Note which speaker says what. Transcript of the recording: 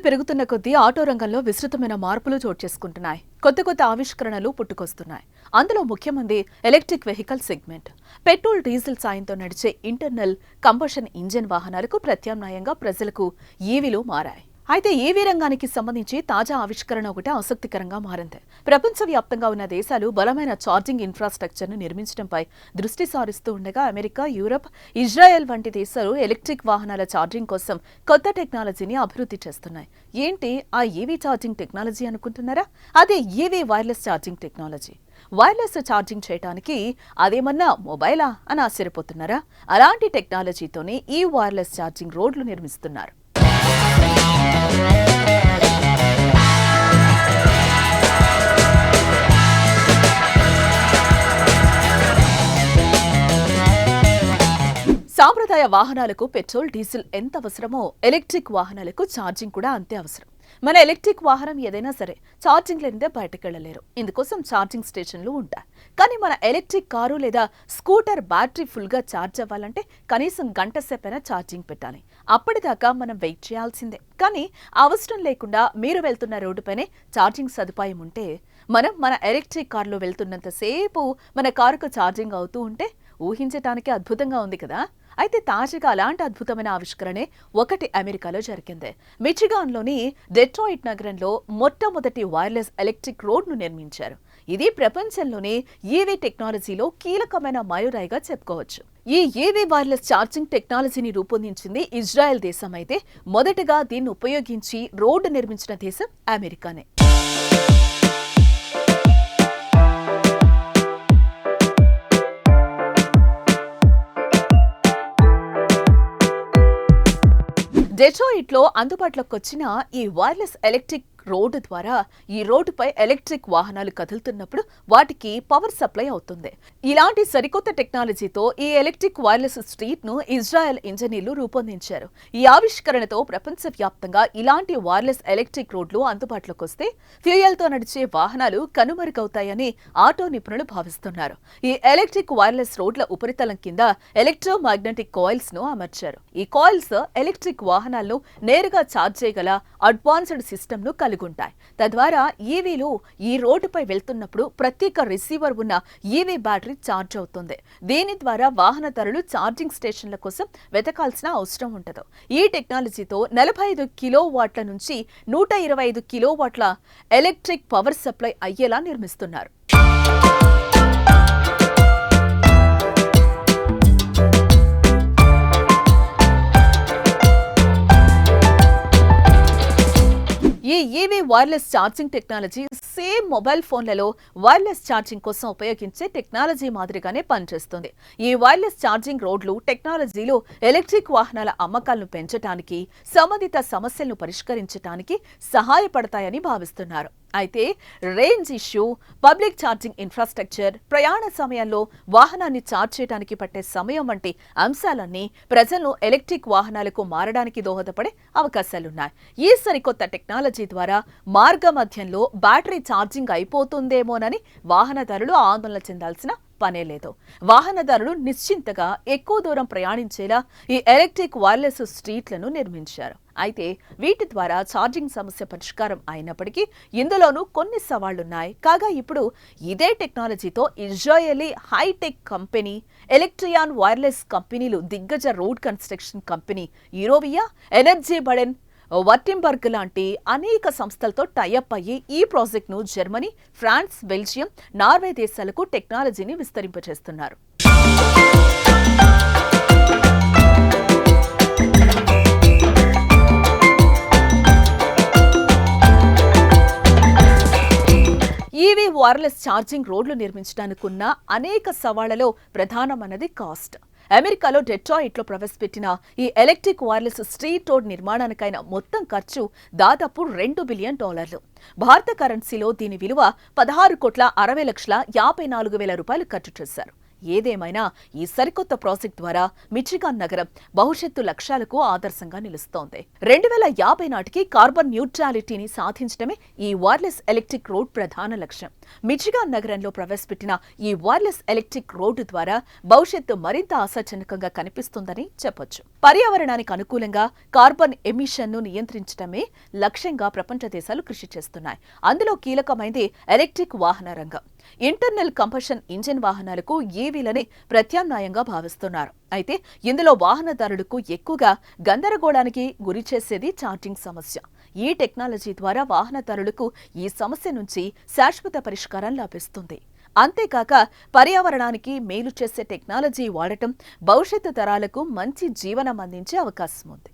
Speaker 1: పెరుగుతున్న కొద్దీ ఆటో రంగంలో విస్తృతమైన మార్పులు చోటు చేసుకుంటున్నాయి. కొత్త ఆవిష్కరణలు పుట్టుకొస్తున్నాయి. అందులో ముఖ్యమంది electric vehicle segment. Petrol, diesel సాయంతో నడిచే ఇంటర్నల్ కంబషన్ ఇంజిన్ వాహనాలకు ప్రత్యామ్నాయంగా ప్రజలకు ఈవీలు మారాయి. అయితే ఈవీ రంగానికి సంబంధించి తాజా ఆవిష్కరణ ఒకటి ఆసక్తికరంగా మారింది. ప్రపంచవ్యాప్తంగా ఉన్న దేశాలు బలమైన ఛార్జింగ్ ఇన్ఫ్రాస్ట్రక్చర్ను నిర్మించడంపై దృష్టి సారిస్తూ ఉండగా అమెరికా, యూరప్, ఇజ్రాయెల్ వంటి దేశాలు ఎలక్ట్రిక్ వాహనాల ఛార్జింగ్ కోసం కొత్త టెక్నాలజీని అభివృద్ధి చేస్తున్నాయి. ఏంటి ఆ ఈవీ ఛార్జింగ్ టెక్నాలజీ అనుకుంటున్నారా? అదే EV wireless charging technology. Wireless charging చేయడానికి అదేమన్నా మొబైలా అని ఆశ్చర్యపోతున్నారా? అలాంటి టెక్నాలజీతోనే ఈ వైర్లెస్ ఛార్జింగ్ రోడ్లు నిర్మిస్తున్నారు. సాంప్రదాయ వాహనాలకు పెట్రోల్, డీజిల్ ఎంత అవసరమో ఎలక్ట్రిక్ వాహనాలకు ఛార్జింగ్ కూడా అంతే అవసరం. మన ఎలక్ట్రిక్ వాహనం ఏదైనా సరే ఛార్జింగ్ లేనిదే బయటకెళ్లలేరు. ఇందుకోసం ఛార్జింగ్ స్టేషన్లు ఉంటాయి. కానీ మన ఎలక్ట్రిక్ కారు లేదా స్కూటర్ బ్యాటరీ ఫుల్గా ఛార్జ్ అవ్వాలంటే కనీసం గంట సేపైనా ఛార్జింగ్ పెట్టాలి. అప్పటిదాకా మనం వెయిట్ చేయాల్సిందే. కానీ అవసరం లేకుండా మీరు వెళ్తున్న రోడ్డుపైనే ఛార్జింగ్ సదుపాయం ఉంటే, మనం మన ఎలక్ట్రిక్ కారులో వెళ్తున్నంతసేపు మన కారుకు ఛార్జింగ్ అవుతూ ఉంటే ఊహించటానికి అద్భుతంగా ఉంది కదా. అయితే తాజాగా అలాంటి అద్భుతమైన ఆవిష్కరణే ఒకటి అమెరికాలో జరిగింది. మిచిగాన్లోని డెట్రాయిట్ నగరంలో మొట్టమొదటి వైర్లెస్ ఎలక్ట్రిక్ రోడ్ను నిర్మించారు. ఇది ప్రపంచంలోనే ఈవీ టెక్నాలజీలో కీలకమైన మైలురాయిగా చెప్పుకోవచ్చు. ఈ ఈవీ వైర్లెస్ ఛార్జింగ్ టెక్నాలజీని రూపొందించింది ఇజ్రాయెల్ దేశం అయితే, మొదటగా దీన్ని ఉపయోగించి రోడ్డు నిర్మించిన దేశం అమెరికానే. డెట్రాయిట్లో అందుబాటులోకి వచ్చిన ఈ వైర్లెస్ ఎలక్ట్రిక్ రోడ్డు ద్వారా ఈ రోడ్డుపై ఎలక్ట్రిక్ వాహనాలు కదులుతున్నప్పుడు వాటికి పవర్ సప్లై అవుతుంది. ఇలాంటి సరికొత్త టెక్నాలజీతో ఈ ఎలక్ట్రిక్ వైర్లెస్ స్ట్రీట్ ను ఇజ్రాయెల్ ఇంజనీర్లు రూపొందించారు. ఈ ఆవిష్కరణతో ప్రపంచవ్యాప్తంగా ఇలాంటి వైర్లెస్ ఎలక్ట్రిక్ రోడ్లు అందుబాటులోకి వస్తే ఫ్యూయల్తో నడిచే వాహనాలు కనుమరుగవుతాయని ఆటో నిపుణులు భావిస్తున్నారు. ఈ ఎలక్ట్రిక్ వైర్లెస్ రోడ్ల ఉపరితలం కింద ఎలక్ట్రోమాగ్నెటిక్ కాయిల్స్ ను అమర్చారు. ఈ కాయిల్స్ ఎలక్ట్రిక్ వాహనాలను నేరుగా ఛార్జ్ చేయగల అడ్వాన్స్డ్ సిస్టమ్ ను ఉంటాయి. తద్వారా ఈవీలు ఈ రోడ్డుపై వెళ్తున్నప్పుడు ప్రత్యేక రిసీవర్ ఉన్న ఈవీ బ్యాటరీ ఛార్జ్ అవుతుంది. దీని ద్వారా వాహనదారులు ఛార్జింగ్ స్టేషన్ల కోసం వెతకాల్సిన అవసరం ఉండదు. ఈ టెక్నాలజీతో 45 కిలోవాట్ల నుంచి 125 కిలోవాట్ల ఎలక్ట్రిక్ పవర్ సప్లై అయ్యేలా నిర్మిస్తున్నారు. ఈ EV wireless charging technology same mobile ఫోన్లలో వైర్లెస్ ఛార్జింగ్ కోసం ఉపయోగించే టెక్నాలజీ మాదిరిగానే పనిచేస్తుంది. ఈ వైర్లెస్ ఛార్జింగ్ రోడ్లు టెక్నాలజీలో ఎలక్ట్రిక్ వాహనాల అమ్మకాలను పెంచడానికి, సంబంధిత సమస్యలను పరిష్కరించడానికి సహాయపడతాయని భావిస్తున్నారు. అయితే range issue, public charging infrastructure, ప్రయాణ సమయంలో వాహనాన్ని ఛార్జ్ చేయడానికి పట్టే సమయం వంటి అంశాలన్నీ ప్రజలను ఎలక్ట్రిక్ వాహనాలకు మారడానికి దోహదపడే అవకాశాలున్నాయి. ఈ సరికొత్త టెక్నాలజీ ద్వారా మార్గ మధ్యంలో బ్యాటరీ ఛార్జింగ్ అయిపోతుందేమోనని వాహనదారులు ఆందోళన చెందాల్సిన పనే లేదు. వాహనదారులు నిశ్చింతగా ఎక్కువ దూరం ప్రయాణించేలా ఈ ఎలక్ట్రిక్ వైర్లెస్ స్ట్రీట్లను నిర్మించారు. అయితే వీటి ద్వారా ఛార్జింగ్ సమస్య పరిష్కారం అయినప్పటికీ ఇందులోనూ కొన్ని సవాళ్లున్నాయి. కాగా ఇప్పుడు ఇదే టెక్నాలజీతో Israeli hitech company, Electreon wireless కంపెనీలు, దిగ్గజ road construction company Eurovia, Energy Baden, Wurttemberg లాంటి అనేక సంస్థలతో టైఅప్ అయ్యి ఈ ప్రాజెక్టును జర్మనీ, ఫ్రాన్స్, బెల్జియం, నార్వే దేశాలకు టెక్నాలజీని విస్తరింపచేస్తున్నారు. ఈవీ వైర్లెస్ ఛార్జింగ్ రోడ్లు నిర్మించడానికి ఉన్న అనేక సవాళ్లలో ప్రధానమైనది కాస్ట్. అమెరికాలో డెట్రాయిట్లో ప్రవేశపెట్టిన ఈ ఎలక్ట్రిక్ వైర్లెస్ స్ట్రీట్ రోడ్ నిర్మాణానికైన మొత్తం ఖర్చు దాదాపు $2 బిలియన్. భారత కరెన్సీలో దీని విలువ 16,60,54,000 రూపాయలు ఖర్చు చేశారు. ఏదేమైనా ఈ సరికొత్త ప్రాజెక్ట్ ద్వారా మిచిగాన్ నగరం భవిష్యత్తు లక్ష్యాలకు ఆదర్శంగా నిలుస్తోంది. 2050 నాటికి కార్బన్ న్యూట్రాలిటీని సాధించడమే ఈ వైర్లెస్ ఎలక్ట్రిక్ రోడ్ ప్రధాన లక్ష్యం. మిచిగాన్ నగరంలో ప్రవేశపెట్టిన ఈ వైర్లెస్ ఎలక్ట్రిక్ రోడ్డు ద్వారా భవిష్యత్తు మరింత ఆశాజనకంగా కనిపిస్తుందని చెప్పొచ్చు. పర్యావరణానికి అనుకూలంగా కార్బన్ ఎమిషన్ ను నియంత్రించడమే లక్ష్యంగా ప్రపంచ దేశాలు కృషి చేస్తున్నాయి. అందులో కీలకమైంది ఎలక్ట్రిక్ వాహన రంగం. ఇంటర్నల్ కంబషన్ ఇంజిన్ వాహనాలకు ఈవీలని ప్రత్యామ్నాయంగా భావిస్తున్నారు. అయితే ఇందులో వాహనదారులకు ఎక్కువగా గందరగోళానికి గురి చేసేది ఛార్జింగ్ సమస్య. ఈ టెక్నాలజీ ద్వారా వాహనదారులకు ఈ సమస్య నుంచి శాశ్వత పరిష్కారం లభిస్తుంది. అంతేకాక పర్యావరణానికి మేలు చేసే టెక్నాలజీ వాడటం భవిష్యత్తు తరాలకు మంచి జీవనం అందించే అవకాశం ఉంది.